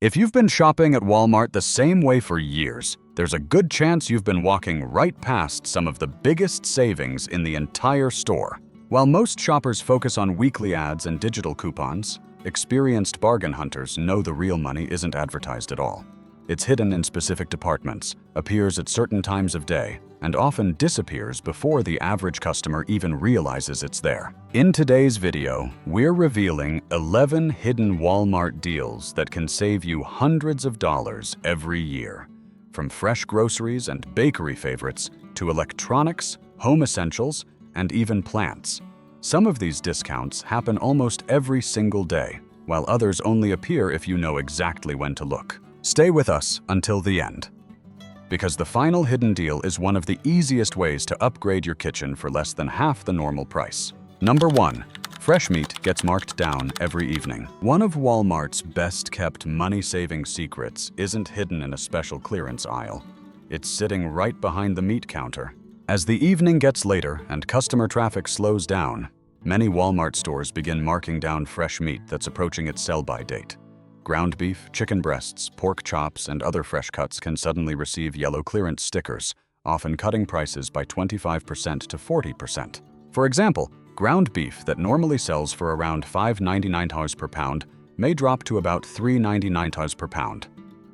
If you've been shopping at Walmart the same way for years, there's a good chance you've been walking right past some of the biggest savings in the entire store. While most shoppers focus on weekly ads and digital coupons, experienced bargain hunters know the real money isn't advertised at all. It's hidden in specific departments, appears at certain times of day, and often disappears before the average customer even realizes it's there. In today's video, we're revealing 11 hidden Walmart deals that can save you hundreds of dollars every year. From fresh groceries and bakery favorites to electronics, home essentials, and even plants. Some of these discounts happen almost every single day, while others only appear if you know exactly when to look. Stay with us until the end, because the final hidden deal is one of the easiest ways to upgrade your kitchen for less than half the normal price. Number 1. Fresh meat gets marked down every evening. One of Walmart's best-kept money-saving secrets isn't hidden in a special clearance aisle. It's sitting right behind the meat counter. As the evening gets later and customer traffic slows down, many Walmart stores begin marking down fresh meat that's approaching its sell-by date. Ground beef, chicken breasts, pork chops, and other fresh cuts can suddenly receive yellow clearance stickers, often cutting prices by 25% to 40%. For example, ground beef that normally sells for around $5.99 per pound may drop to about $3.99 per pound.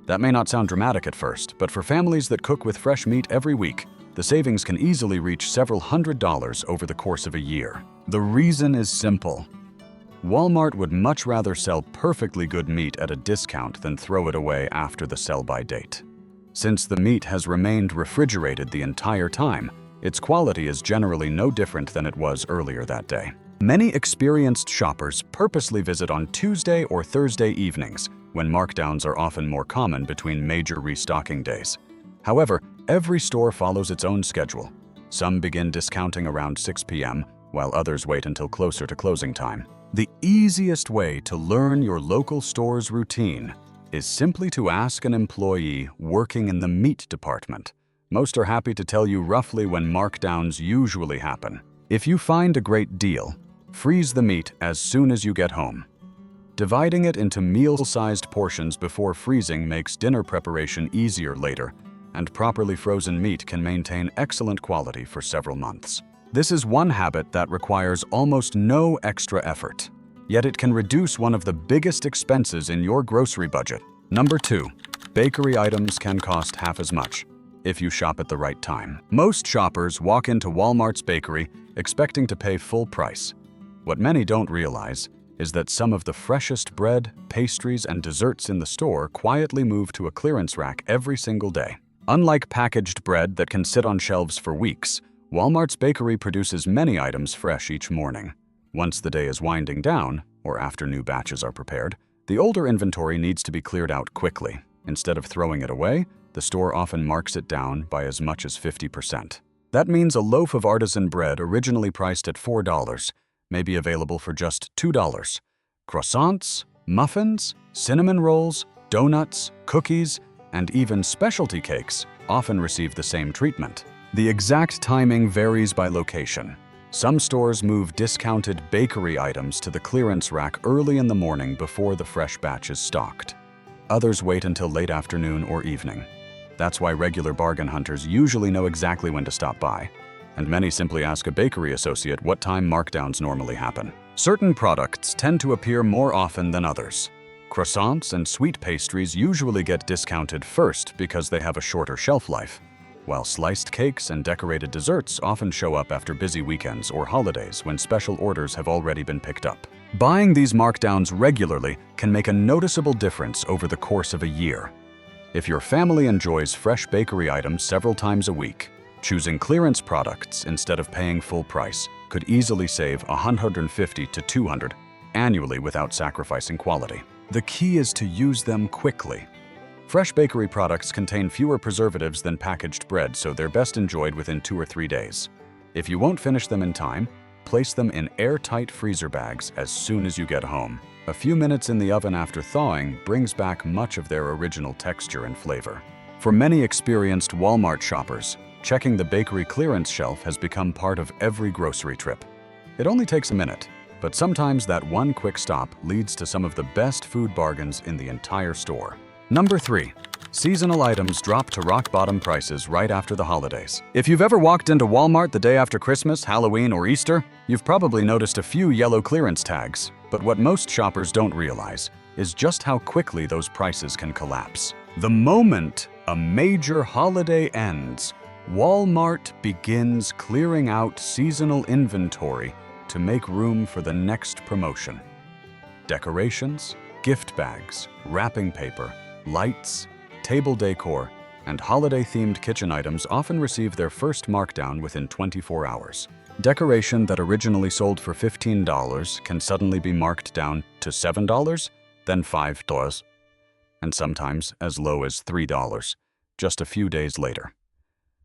That may not sound dramatic at first, but for families that cook with fresh meat every week, the savings can easily reach several $100s over the course of a year. The reason is simple. Walmart would much rather sell perfectly good meat at a discount than throw it away after the sell-by date. Since the meat has remained refrigerated the entire time, its quality is generally no different than it was earlier that day. Many experienced shoppers purposely visit on Tuesday or Thursday evenings, when markdowns are often more common between major restocking days. However, every store follows its own schedule. Some begin discounting around 6 p.m., while others wait until closer to closing time. The easiest way to learn your local store's routine is simply to ask an employee working in the meat department. Most are happy to tell you roughly when markdowns usually happen. If you find a great deal, freeze the meat as soon as you get home. Dividing it into meal-sized portions before freezing makes dinner preparation easier later, and properly frozen meat can maintain excellent quality for several months. This is one habit that requires almost no extra effort, yet it can reduce one of the biggest expenses in your grocery budget. Number 2. Bakery items can cost half as much if you shop at the right time. Most shoppers walk into Walmart's bakery expecting to pay full price. What many don't realize is that some of the freshest bread, pastries, and desserts in the store quietly move to a clearance rack every single day. Unlike packaged bread that can sit on shelves for weeks, Walmart's bakery produces many items fresh each morning. Once the day is winding down, or after new batches are prepared, the older inventory needs to be cleared out quickly. Instead of throwing it away, the store often marks it down by as much as 50%. That means a loaf of artisan bread originally priced at $4 may be available for just $2. Croissants, muffins, cinnamon rolls, donuts, cookies, and even specialty cakes often receive the same treatment. The exact timing varies by location. Some stores move discounted bakery items to the clearance rack early in the morning before the fresh batch is stocked. Others wait until late afternoon or evening. That's why regular bargain hunters usually know exactly when to stop by, and many simply ask a bakery associate what time markdowns normally happen. Certain products tend to appear more often than others. Croissants and sweet pastries usually get discounted first because they have a shorter shelf life, while sliced cakes and decorated desserts often show up after busy weekends or holidays when special orders have already been picked up. Buying these markdowns regularly can make a noticeable difference over the course of a year. If your family enjoys fresh bakery items several times a week, choosing clearance products instead of paying full price could easily save $150 to $200 annually without sacrificing quality. The key is to use them quickly. Fresh bakery products contain fewer preservatives than packaged bread, so they're best enjoyed within 2 or 3 days. If you won't finish them in time, place them in airtight freezer bags as soon as you get home. A few minutes in the oven after thawing brings back much of their original texture and flavor. For many experienced Walmart shoppers, checking the bakery clearance shelf has become part of every grocery trip. It only takes a minute. but sometimes that one quick stop leads to some of the best food bargains in the entire store. Number 3. Seasonal items drop to rock-bottom prices right after the holidays. If you've ever walked into Walmart the day after Christmas, Halloween, or Easter, you've probably noticed a few yellow clearance tags. But what most shoppers don't realize is just how quickly those prices can collapse. The moment a major holiday ends, Walmart begins clearing out seasonal inventory to make room for the next promotion. Decorations, gift bags, wrapping paper, lights, table decor, and holiday-themed kitchen items often receive their first markdown within 24 hours. Decoration that originally sold for $15 can suddenly be marked down to $7, then $5, and sometimes as low as $3, just a few days later.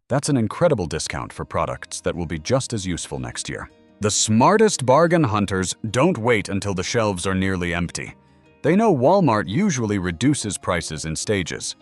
That's an incredible discount for products that will be just as useful next year. The smartest bargain hunters don't wait until the shelves are nearly empty. They know Walmart usually reduces prices in stages.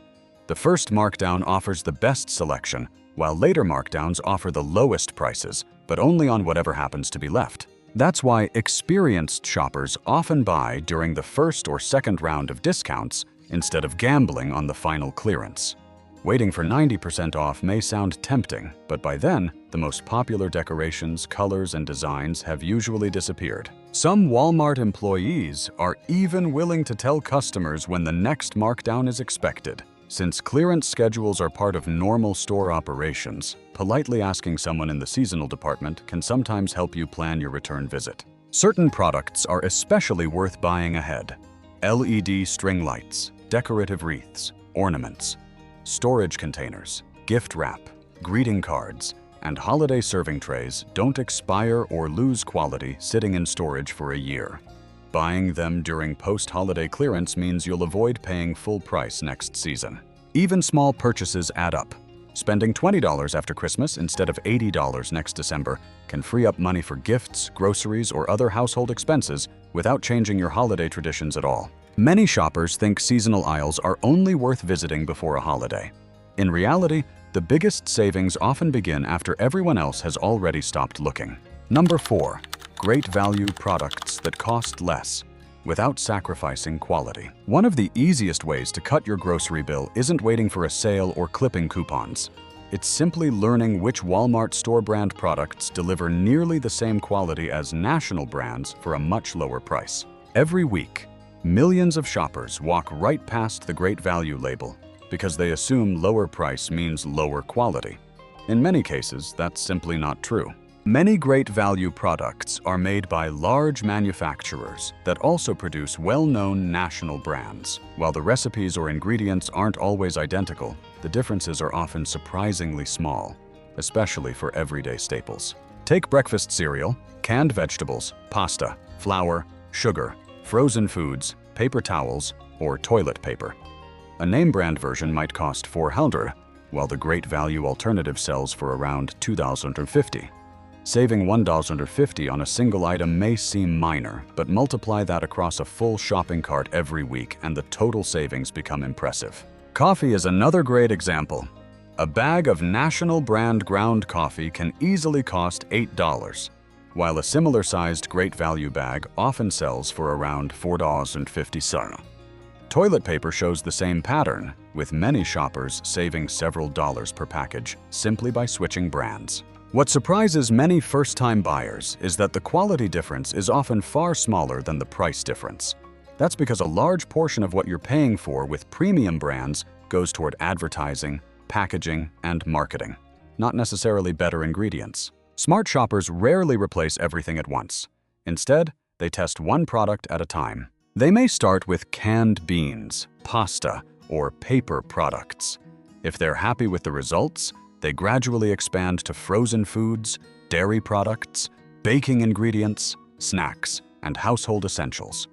The first markdown offers the best selection, while later markdowns offer the lowest prices, but only on whatever happens to be left. That's why experienced shoppers often buy during the first or second round of discounts instead of gambling on the final clearance. Waiting for 90% off may sound tempting, but by then, the most popular decorations, colors, and designs have usually disappeared. Some Walmart employees are even willing to tell customers when the next markdown is expected. Since clearance schedules are part of normal store operations, politely asking someone in the seasonal department can sometimes help you plan your return visit. Certain products are especially worth buying ahead. LED string lights, decorative wreaths, ornaments, storage containers, gift wrap, greeting cards, and holiday serving trays don't expire or lose quality sitting in storage for a year. Buying them during post-holiday clearance means you'll avoid paying full price next season. Even small purchases add up. Spending $20 after Christmas instead of $80 next December can free up money for gifts, groceries, or other household expenses without changing your holiday traditions at all. Many shoppers think seasonal aisles are only worth visiting before a holiday. In reality, the biggest savings often begin after everyone else has already stopped looking. Number 4. Great value products that cost less without sacrificing quality. One of the easiest ways to cut your grocery bill isn't waiting for a sale or clipping coupons. It's simply learning which Walmart store brand products deliver nearly the same quality as national brands for a much lower price. Every week, millions of shoppers walk right past the Great Value label because they assume lower price means lower quality. In many cases, that's simply not true. Many Great Value products are made by large manufacturers that also produce well-known national brands. While the recipes or ingredients aren't always identical, the differences are often surprisingly small, especially for everyday staples. Take breakfast cereal, canned vegetables, pasta, flour, sugar, frozen foods, paper towels, or toilet paper. A name brand version might cost $400, while the Great Value alternative sells for around $2.50. Saving $1.50 on a single item may seem minor, but multiply that across a full shopping cart every week and the total savings become impressive. Coffee is another great example. A bag of national brand ground coffee can easily cost $8, while a similar-sized Great Value bag often sells for around $4.50. Toilet paper shows the same pattern, with many shoppers saving several dollars per package simply by switching brands. What surprises many first-time buyers is that the quality difference is often far smaller than the price difference. That's because a large portion of what you're paying for with premium brands goes toward advertising, packaging, and marketing, not necessarily better ingredients. Smart shoppers rarely replace everything at once. Instead, they test one product at a time. They may start with canned beans, pasta, or paper products. If they're happy with the results, they gradually expand to frozen foods, dairy products, baking ingredients, snacks, and household essentials.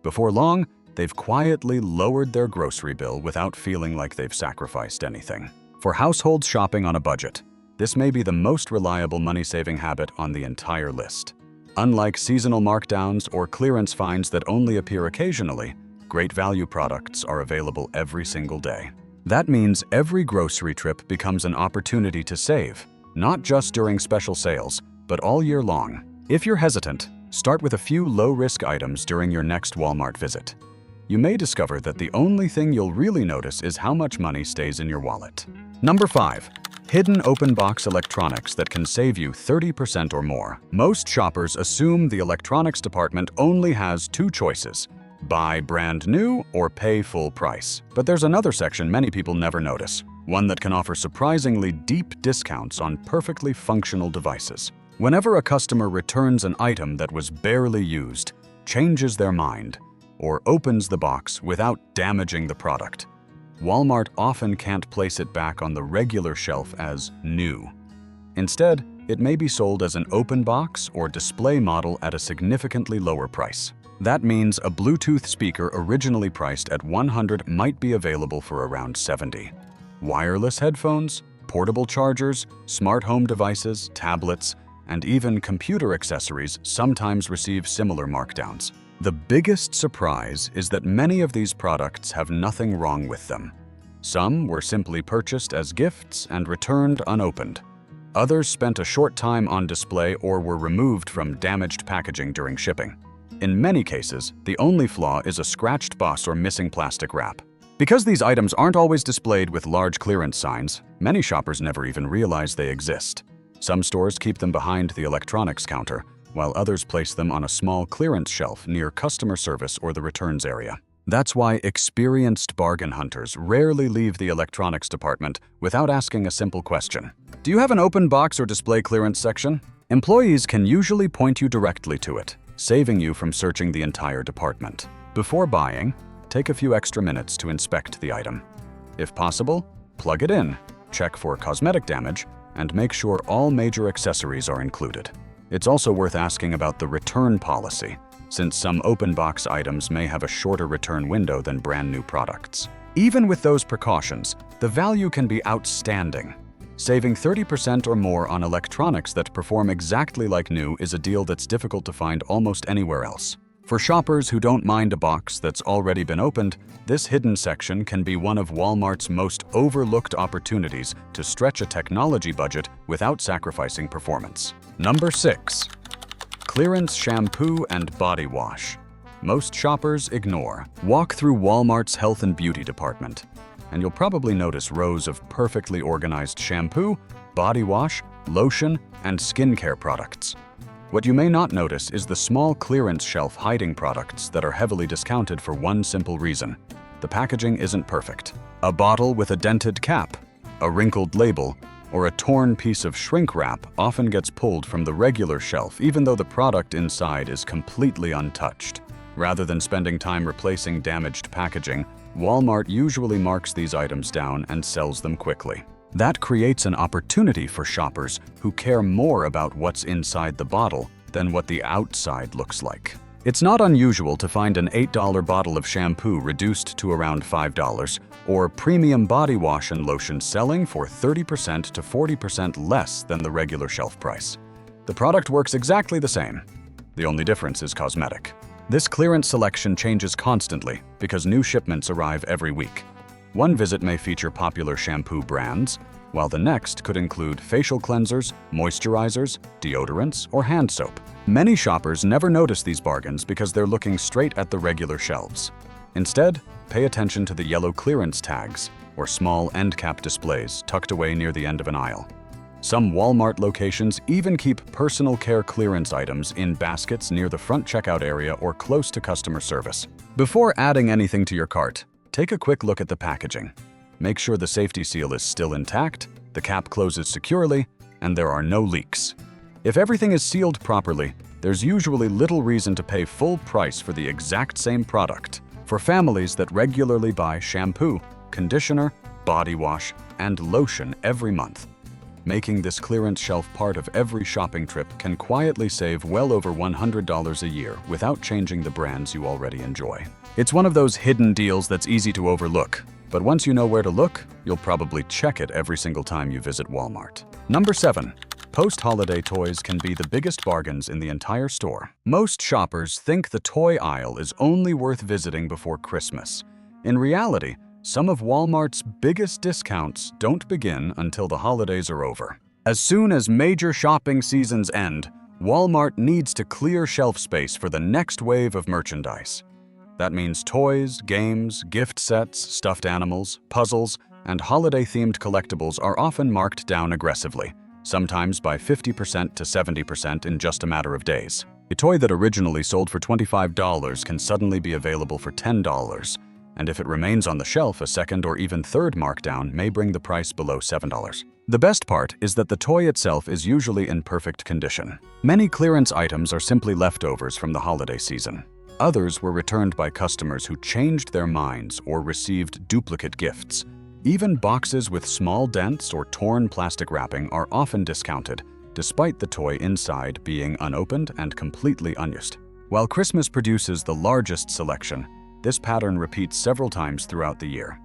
Before long, they've quietly lowered their grocery bill without feeling like they've sacrificed anything. For household shopping on a budget, this may be the most reliable money-saving habit on the entire list. Unlike seasonal markdowns or clearance finds that only appear occasionally, Great Value products are available every single day. That means every grocery trip becomes an opportunity to save, not just during special sales, but all year long. If you're hesitant, Start with a few low-risk items during your next Walmart visit. You may discover that the only thing you'll really notice is how much money stays in your wallet. Number 5. Hidden open box electronics that can save you 30% or more. Most shoppers assume the electronics department only has two choices: buy brand new or pay full price. But there's another section many people never notice, one that can offer surprisingly deep discounts on perfectly functional devices. Whenever a customer returns an item that was barely used, changes their mind, or opens the box without damaging the product, Walmart often can't place it back on the regular shelf as new. Instead, it may be sold as an open box or display model at a significantly lower price. That means a Bluetooth speaker originally priced at $100 might be available for around $70. Wireless headphones, portable chargers, smart home devices, tablets, and even computer accessories sometimes receive similar markdowns. The biggest surprise is that many of these products have nothing wrong with them. Some were simply purchased as gifts and returned unopened. Others spent a short time on display or were removed from damaged packaging during shipping. In many cases, the only flaw is a scratched box or missing plastic wrap. Because these items aren't always displayed with large clearance signs, many shoppers never even realize they exist. Some stores keep them behind the electronics counter, while others place them on a small clearance shelf near customer service or the returns area. That's why experienced bargain hunters rarely leave the electronics department without asking a simple question. Do you have an open box or display clearance section? Employees can usually point you directly to it, saving you from searching the entire department. Before buying, take a few extra minutes to inspect the item. If possible, plug it in, check for cosmetic damage, and make sure all major accessories are included. It's also worth asking about the return policy, since some open box items may have a shorter return window than brand new products. Even with those precautions, the value can be outstanding. Saving 30% or more on electronics that perform exactly like new is a deal that's difficult to find almost anywhere else. For shoppers who don't mind a box that's already been opened, this hidden section can be one of Walmart's most overlooked opportunities to stretch a technology budget without sacrificing performance. Number 6. Clearance shampoo and body wash. Most shoppers ignore. Walk through Walmart's health and beauty department, and you'll probably notice rows of perfectly organized shampoo, body wash, lotion, and skincare products. What you may not notice is the small clearance shelf hiding products that are heavily discounted for one simple reason: the packaging isn't perfect. A bottle with a dented cap, a wrinkled label, or a torn piece of shrink wrap often gets pulled from the regular shelf even though the product inside is completely untouched. Rather than spending time replacing damaged packaging, Walmart usually marks these items down and sells them quickly. That creates an opportunity for shoppers who care more about what's inside the bottle than what the outside looks like. It's not unusual to find an $8 bottle of shampoo reduced to around $5, or premium body wash and lotion selling for 30% to 40% less than the regular shelf price. The product works exactly the same. The only difference is cosmetic. This clearance selection changes constantly because new shipments arrive every week. One visit may feature popular shampoo brands, while the next could include facial cleansers, moisturizers, deodorants, or hand soap. Many shoppers never notice these bargains because they're looking straight at the regular shelves. Instead, pay attention to the yellow clearance tags or small end cap displays tucked away near the end of an aisle. Some Walmart locations even keep personal care clearance items in baskets near the front checkout area or close to customer service. Before adding anything to your cart, take a quick look at the packaging. Make sure the safety seal is still intact, the cap closes securely, and there are no leaks. If everything is sealed properly, there's usually little reason to pay full price for the exact same product. For families that regularly buy shampoo, conditioner, body wash, and lotion every month, making this clearance shelf part of every shopping trip can quietly save well over $100 a year without changing the brands you already enjoy. It's one of those hidden deals that's easy to overlook, but once you know where to look, you'll probably check it every single time you visit Walmart. Number 7. Post-holiday toys can be the biggest bargains in the entire store. Most shoppers think the toy aisle is only worth visiting before Christmas. In reality, some of Walmart's biggest discounts don't begin until the holidays are over. As soon as major shopping seasons end, Walmart needs to clear shelf space for the next wave of merchandise. That means toys, games, gift sets, stuffed animals, puzzles, and holiday-themed collectibles are often marked down aggressively, sometimes by 50% to 70% in just a matter of days. A toy that originally sold for $25 can suddenly be available for $10, and if it remains on the shelf, a second or even third markdown may bring the price below $7. The best part is that the toy itself is usually in perfect condition. Many clearance items are simply leftovers from the holiday season. Others were returned by customers who changed their minds or received duplicate gifts. Even boxes with small dents or torn plastic wrapping are often discounted, despite the toy inside being unopened and completely unused. While Christmas produces the largest selection, this pattern repeats several times throughout the year.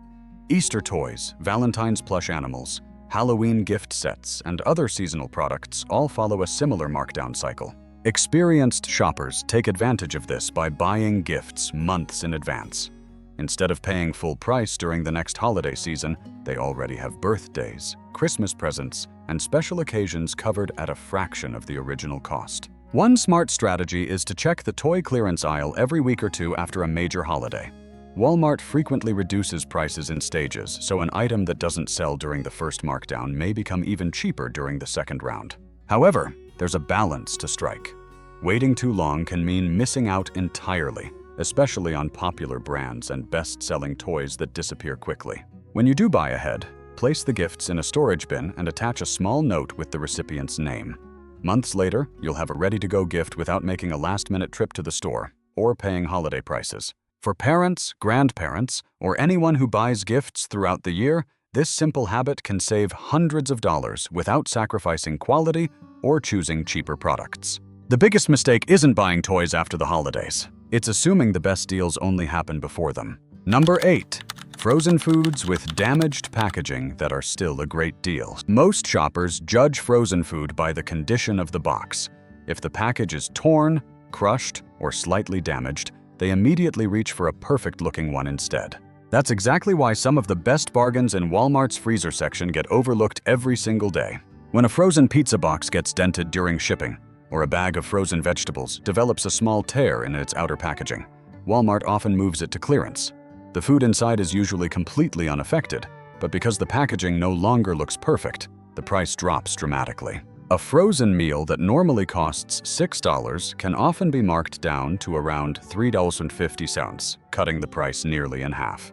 Easter toys, Valentine's plush animals, Halloween gift sets, and other seasonal products all follow a similar markdown cycle. Experienced shoppers take advantage of this by buying gifts months in advance. Instead of paying full price during the next holiday season, they already have birthdays, Christmas presents, and special occasions covered at a fraction of the original cost. One smart strategy is to check the toy clearance aisle every week or two after a major holiday. Walmart frequently reduces prices in stages, so an item that doesn't sell during the first markdown may become even cheaper during the second round. However, there's a balance to strike. Waiting too long can mean missing out entirely, especially on popular brands and best-selling toys that disappear quickly. When you do buy ahead, place the gifts in a storage bin and attach a small note with the recipient's name. Months later, you'll have a ready-to-go gift without making a last-minute trip to the store or paying holiday prices. For parents, grandparents, or anyone who buys gifts throughout the year, this simple habit can save hundreds of dollars without sacrificing quality or choosing cheaper products. The biggest mistake isn't buying toys after the holidays. It's assuming the best deals only happen before them. Number 8. Frozen foods with damaged packaging that are still a great deal. Most shoppers judge frozen food by the condition of the box. If the package is torn, crushed, or slightly damaged, they immediately reach for a perfect-looking one instead. That's exactly why some of the best bargains in Walmart's freezer section get overlooked every single day. When a frozen pizza box gets dented during shipping, or a bag of frozen vegetables develops a small tear in its outer packaging, Walmart often moves it to clearance. The food inside is usually completely unaffected, but because the packaging no longer looks perfect, the price drops dramatically. A frozen meal that normally costs $6 can often be marked down to around $3.50, cutting the price nearly in half.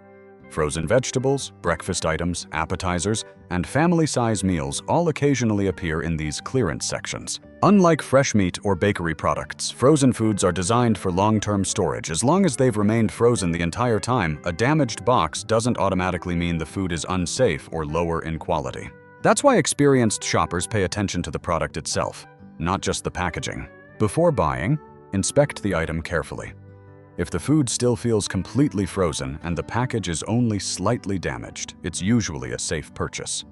Frozen vegetables, breakfast items, appetizers, and family-size meals all occasionally appear in these clearance sections. Unlike fresh meat or bakery products, frozen foods are designed for long-term storage. As long as they've remained frozen the entire time, a damaged box doesn't automatically mean the food is unsafe or lower in quality. That's why experienced shoppers pay attention to the product itself, not just the packaging. Before buying, inspect the item carefully. If the food still feels completely frozen and the package is only slightly damaged, it's usually a safe purchase.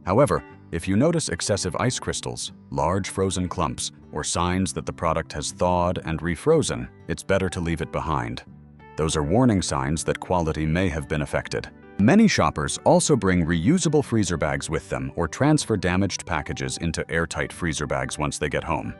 However, if you notice excessive ice crystals, large frozen clumps, or signs that the product has thawed and refrozen, it's better to leave it behind. Those are warning signs that quality may have been affected. Many shoppers also bring reusable freezer bags with them or transfer damaged packages into airtight freezer bags once they get home.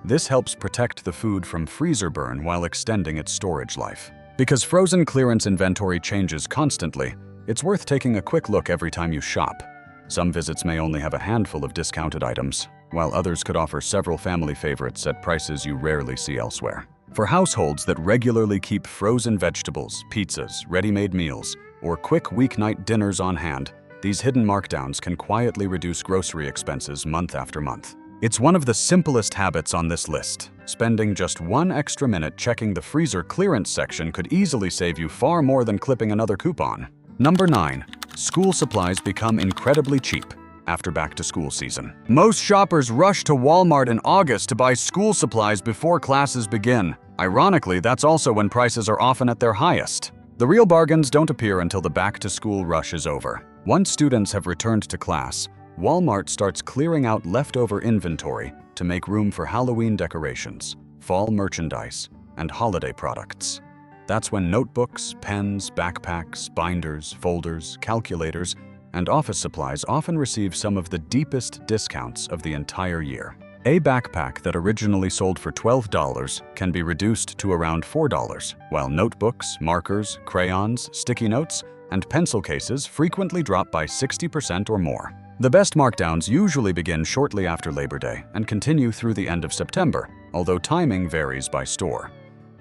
This helps protect the food from freezer burn while extending its storage life. Because frozen clearance inventory changes constantly, it's worth taking a quick look every time you shop. Some visits may only have a handful of discounted items, while others could offer several family favorites at prices you rarely see elsewhere. For households that regularly keep frozen vegetables, pizzas, ready-made meals, or quick weeknight dinners on hand, these hidden markdowns can quietly reduce grocery expenses month after month. It's one of the simplest habits on this list. Spending just one extra minute checking the freezer clearance section could easily save you far more than clipping another coupon. Number 9. School supplies become incredibly cheap after back-to-school season. Most shoppers rush to Walmart in August to buy school supplies before classes begin. Ironically, that's also when prices are often at their highest. The real bargains don't appear until the back-to-school rush is over. Once students have returned to class, Walmart starts clearing out leftover inventory to make room for Halloween decorations, fall merchandise, and holiday products. That's when notebooks, pens, backpacks, binders, folders, calculators, and office supplies often receive some of the deepest discounts of the entire year. A backpack that originally sold for $12 can be reduced to around $4, while notebooks, markers, crayons, sticky notes, and pencil cases frequently drop by 60% or more. The best markdowns usually begin shortly after Labor Day and continue through the end of September, although timing varies by store.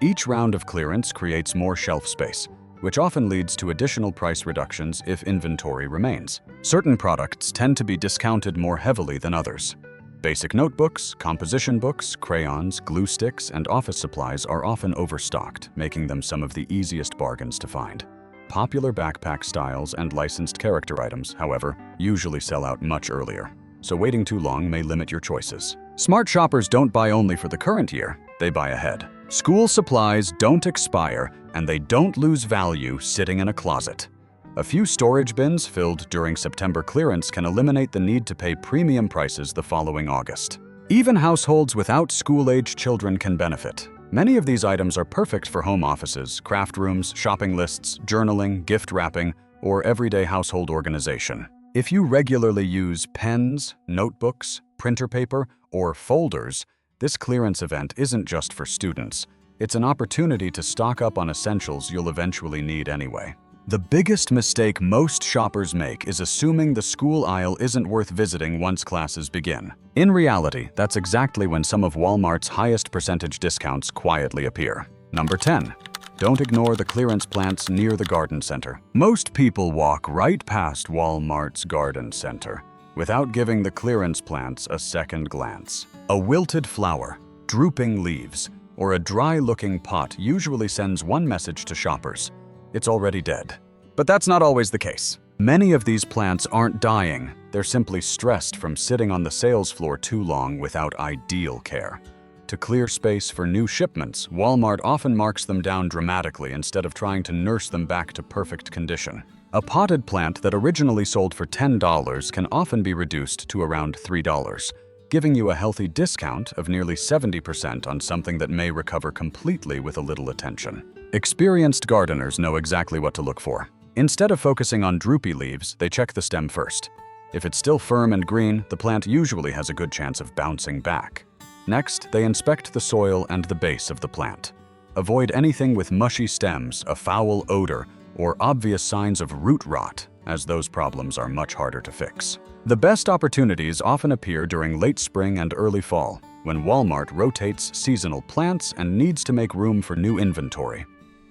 Each round of clearance creates more shelf space, which often leads to additional price reductions if inventory remains. Certain products tend to be discounted more heavily than others. Basic notebooks, composition books, crayons, glue sticks, and office supplies are often overstocked, making them some of the easiest bargains to find. Popular backpack styles and licensed character items, however, usually sell out much earlier, so waiting too long may limit your choices. Smart shoppers don't buy only for the current year, they buy ahead. School supplies don't expire, and they don't lose value sitting in a closet. A few storage bins filled during September clearance can eliminate the need to pay premium prices the following August. Even households without school-age children can benefit. Many of these items are perfect for home offices, craft rooms, shopping lists, journaling, gift wrapping, or everyday household organization. If you regularly use pens, notebooks, printer paper, or folders, this clearance event isn't just for students. It's an opportunity to stock up on essentials you'll eventually need anyway. The biggest mistake most shoppers make is assuming the school aisle isn't worth visiting once classes begin. In reality, that's exactly when some of Walmart's highest percentage discounts quietly appear. Number 10. Don't ignore the clearance plants near the garden center. Most people walk right past Walmart's garden center without giving the clearance plants a second glance. A wilted flower, drooping leaves, or a dry-looking pot usually sends one message to shoppers: it's already dead. But that's not always the case. Many of these plants aren't dying, they're simply stressed from sitting on the sales floor too long without ideal care. To clear space for new shipments, Walmart often marks them down dramatically instead of trying to nurse them back to perfect condition. A potted plant that originally sold for $10 can often be reduced to around $3, giving you a healthy discount of nearly 70% on something that may recover completely with a little attention. Experienced gardeners know exactly what to look for. Instead of focusing on droopy leaves, they check the stem first. If it's still firm and green, the plant usually has a good chance of bouncing back. Next, they inspect the soil and the base of the plant. Avoid anything with mushy stems, a foul odor, or obvious signs of root rot, as those problems are much harder to fix. The best opportunities often appear during late spring and early fall, when Walmart rotates seasonal plants and needs to make room for new inventory.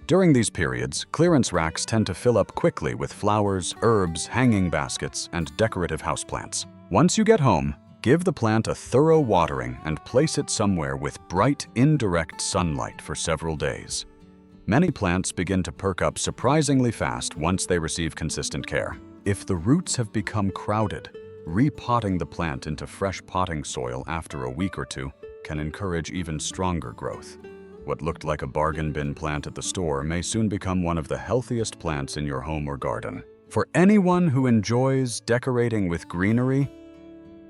During these periods, clearance racks tend to fill up quickly with flowers, herbs, hanging baskets, and decorative houseplants. Once you get home, give the plant a thorough watering and place it somewhere with bright, indirect sunlight for several days. Many plants begin to perk up surprisingly fast once they receive consistent care. If the roots have become crowded, repotting the plant into fresh potting soil after a week or two can encourage even stronger growth. What looked like a bargain bin plant at the store may soon become one of the healthiest plants in your home or garden. For anyone who enjoys decorating with greenery,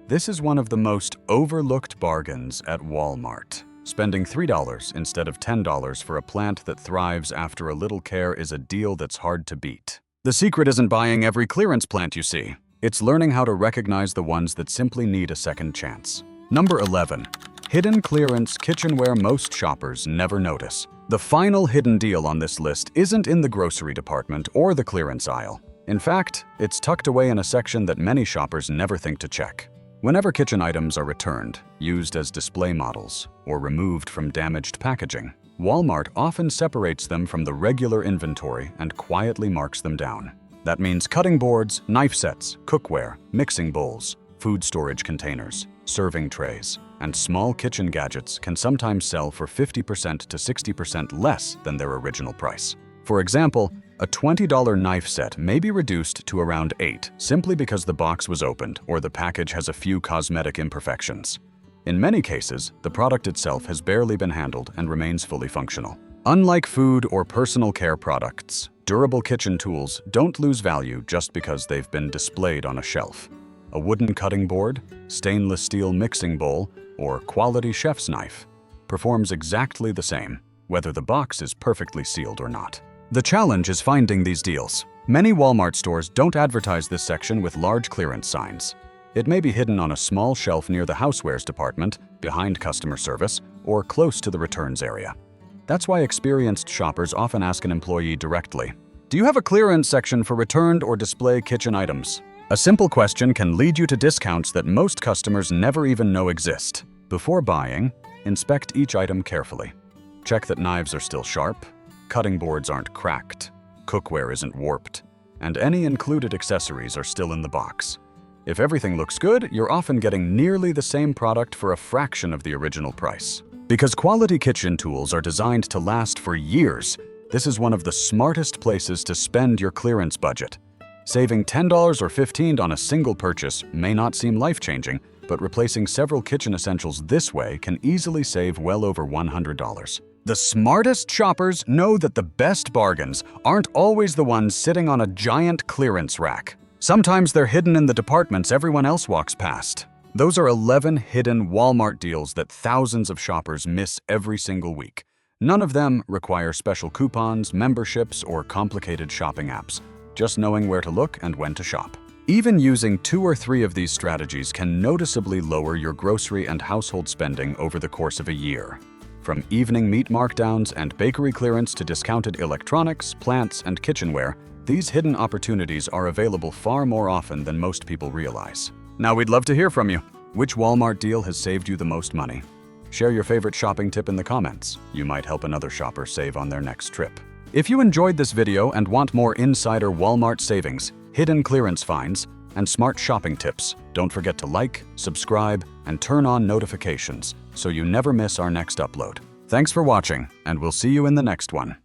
this is one of the most overlooked bargains at Walmart. Spending $3 instead of $10 for a plant that thrives after a little care is a deal that's hard to beat. The secret isn't buying every clearance plant you see. It's learning how to recognize the ones that simply need a second chance. Number 11. Hidden clearance kitchenware most shoppers never notice. The final hidden deal on this list isn't in the grocery department or the clearance aisle. In fact, it's tucked away in a section that many shoppers never think to check. Whenever kitchen items are returned, used as display models, or removed from damaged packaging, Walmart often separates them from the regular inventory and quietly marks them down. That means cutting boards, knife sets, cookware, mixing bowls, food storage containers, serving trays, and small kitchen gadgets can sometimes sell for 50% to 60% less than their original price. For example, a $20 knife set may be reduced to around $8 simply because the box was opened or the package has a few cosmetic imperfections. In many cases, the product itself has barely been handled and remains fully functional. Unlike food or personal care products, durable kitchen tools don't lose value just because they've been displayed on a shelf. A wooden cutting board, stainless steel mixing bowl, or quality chef's knife performs exactly the same, whether the box is perfectly sealed or not. The challenge is finding these deals. Many Walmart stores don't advertise this section with large clearance signs. It may be hidden on a small shelf near the housewares department, behind customer service, or close to the returns area. That's why experienced shoppers often ask an employee directly, "Do you have a clearance section for returned or display kitchen items?" A simple question can lead you to discounts that most customers never even know exist. Before buying, inspect each item carefully. Check that knives are still sharp, cutting boards aren't cracked, cookware isn't warped, and any included accessories are still in the box. If everything looks good, you're often getting nearly the same product for a fraction of the original price. Because quality kitchen tools are designed to last for years, this is one of the smartest places to spend your clearance budget. Saving $10 or $15 on a single purchase may not seem life-changing, but replacing several kitchen essentials this way can easily save well over $100. The smartest shoppers know that the best bargains aren't always the ones sitting on a giant clearance rack. Sometimes they're hidden in the departments everyone else walks past. Those are 11 hidden Walmart deals that thousands of shoppers miss every single week. None of them require special coupons, memberships, or complicated shopping apps. Just knowing where to look and when to shop. Even using 2 or 3 of these strategies can noticeably lower your grocery and household spending over the course of a year. From evening meat markdowns and bakery clearance to discounted electronics, plants, and kitchenware, these hidden opportunities are available far more often than most people realize. Now we'd love to hear from you. Which Walmart deal has saved you the most money? Share your favorite shopping tip in the comments. You might help another shopper save on their next trip. If you enjoyed this video and want more insider Walmart savings, hidden clearance finds, and smart shopping tips, don't forget to like, subscribe, and turn on notifications so you never miss our next upload. Thanks for watching, and we'll see you in the next one.